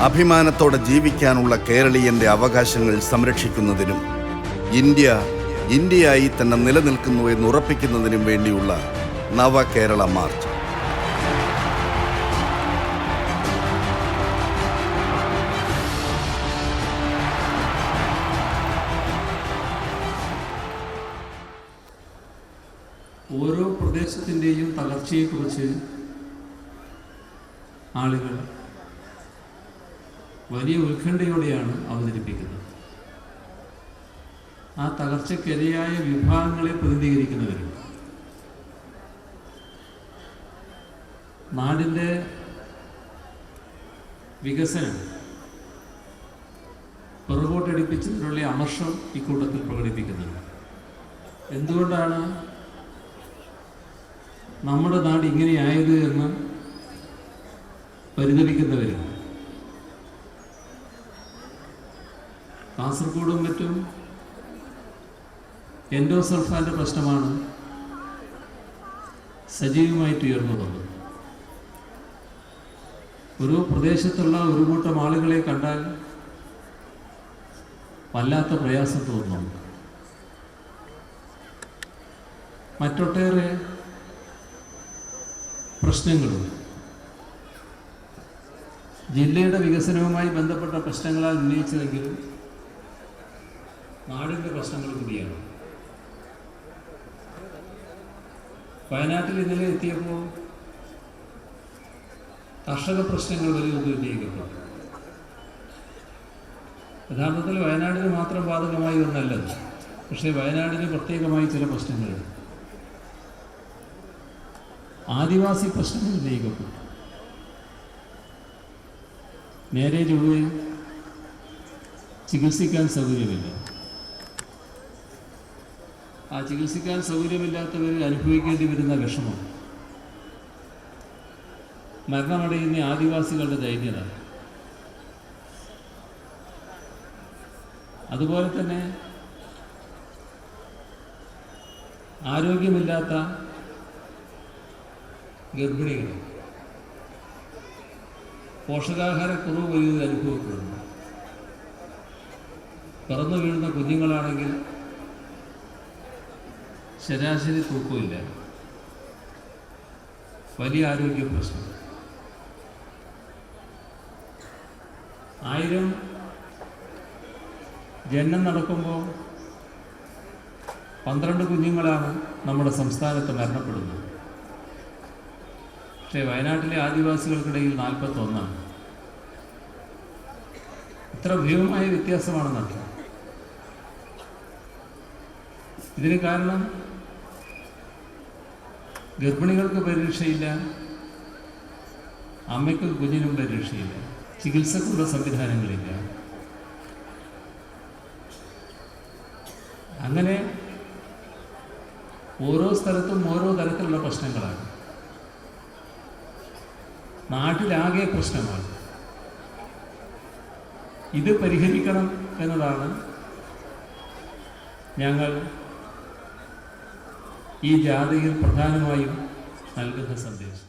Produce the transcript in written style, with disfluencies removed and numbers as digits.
അഭിമാനത്തോടെ ജീവിക്കാനുള്ള കേരളീയന്റെ അവകാശങ്ങൾ സംരക്ഷിക്കുന്നതിനും ഇന്ത്യയായി തന്നെ നിലനിൽക്കുന്നു എന്ന് ഉറപ്പിക്കുന്നതിനും വേണ്ടിയുള്ള നവകേരള മാർച്ച്. ഓരോ പ്രദേശത്തിൻ്റെയും തകർച്ചയെക്കുറിച്ച് ആളുകൾ വലിയ ഉത്കണ്ഠയോടെയാണ് അവതരിപ്പിക്കുന്നത്. ആ തകർച്ചയ്ക്കിരയായ വിഭാഗങ്ങളെ പ്രതിനിധീകരിക്കുന്നവരും നാടിൻ്റെ വികസനം പുറകോട്ടടിപ്പിച്ചതിനുള്ള അമർഷം ഇക്കൂട്ടത്തിൽ പ്രകടിപ്പിക്കുന്നുണ്ട്. എന്തുകൊണ്ടാണ് നമ്മുടെ നാട് ഇങ്ങനെയായത് എന്ന് പരിതപിക്കുന്നവരും കാസർഗോഡും മറ്റും എൻഡോസൾഫാൻ്റെ പ്രശ്നമാണ് സജീവമായിട്ട് ഉയർന്നു വന്നത്. ഒരു പ്രദേശത്തുള്ള ഒരു കൂട്ടം ആളുകളെ കണ്ടാൽ വല്ലാത്ത പ്രയാസം തോന്നുന്നു. മറ്റൊട്ടേറെ പ്രശ്നങ്ങളും ജില്ലയുടെ വികസനവുമായി ബന്ധപ്പെട്ട പ്രശ്നങ്ങളാൽ ഉന്നയിച്ചതെങ്കിലും നാടിൻ്റെ പ്രശ്നങ്ങൾ കൂടിയാണ്. വയനാട്ടിൽ ഇന്നലെ എത്തിയപ്പോൾ കർഷക പ്രശ്നങ്ങൾ വലിയ ഉന്നയിക്കപ്പെട്ടു. യഥാർത്ഥത്തിൽ വയനാടിന് മാത്രം ബാധകമായി ഒന്നല്ലത്. പക്ഷേ വയനാടിന് പ്രത്യേകമായി ചില പ്രശ്നങ്ങളുണ്ട്. ആദിവാസി പ്രശ്നങ്ങൾ ഉന്നയിക്കപ്പെട്ടു. നേരെ ചൊവ്വേ ചികിത്സിക്കാൻ സൗകര്യമില്ല. ആ ചികിത്സിക്കാൻ സൗകര്യമില്ലാത്തവർ അനുഭവിക്കേണ്ടി വരുന്ന വിഷമം, മരണമടയുന്ന ആദിവാസികളുടെ ദൈന്യത, അതുപോലെ തന്നെ ആരോഗ്യമില്ലാത്ത ഗർഭിണികൾ, പോഷകാഹാരക്കുറവ് വലിയ അനുഭവപ്പെടുന്നു. പിറന്നു വീഴുന്ന കുഞ്ഞുങ്ങളാണെങ്കിൽ ശരാശരി തൂക്കമില്ല. വലിയ ആരോഗ്യ പ്രശ്നം. 1000 ജനനം നടക്കുമ്പോൾ 12 കുഞ്ഞുങ്ങളാണ് നമ്മുടെ സംസ്ഥാനത്ത് മരണപ്പെടുന്നത്. പക്ഷേ വയനാട്ടിലെ ആദിവാസികൾക്കിടയിൽ 41. ഇത്ര ഭീമമായ വ്യത്യാസമാണെന്നർത്ഥം. ഇതിന് കാരണം ഗർഭിണികൾക്ക് പരിരക്ഷയില്ല, അമ്മയ്ക്കും കുഞ്ഞിനും പരിരക്ഷയില്ല, ചികിത്സക്കുള്ള സംവിധാനങ്ങളില്ല. അങ്ങനെ ഓരോ സ്ഥലത്തും ഓരോ തരത്തിലുള്ള പ്രശ്നങ്ങളാണ്. നാട്ടിലാകെ പ്രശ്നമാണ്. ഇത് പരിഹരിക്കണം എന്നതാണ് ഞങ്ങൾ ഈ ജാഥയിൽ പ്രധാനമായും നൽകുന്ന സന്ദേശം.